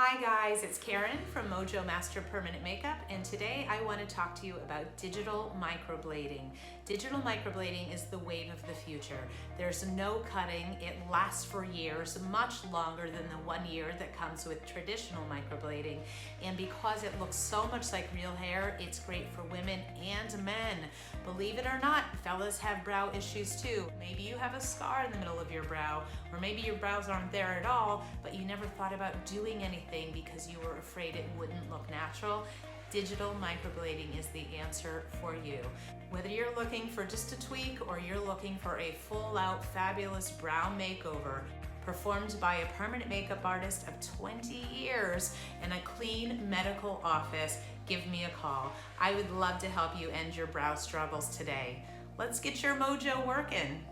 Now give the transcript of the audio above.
Hi guys, it's Karen from Mojo Master Permanent Makeup, and today I want to talk to you about digital microblading. Digital microblading is the wave of the future. There's no cutting, it lasts for years, much longer than the 1 year that comes with traditional microblading. And because it looks so much like real hair, it's great for women and men. Believe it or not, fellas have brow issues too. Maybe you have a scar in the middle of your brow, or maybe your brows aren't there at all, but you never thought about doing anything because you were afraid it wouldn't look natural. Digital microblading is the answer for you. Whether you're looking for just a tweak or you're looking for a full-out fabulous brow makeover performed by a permanent makeup artist of 20 years in a clean medical office, give me a call. I would love to help you end your brow struggles today. Let's get your mojo working.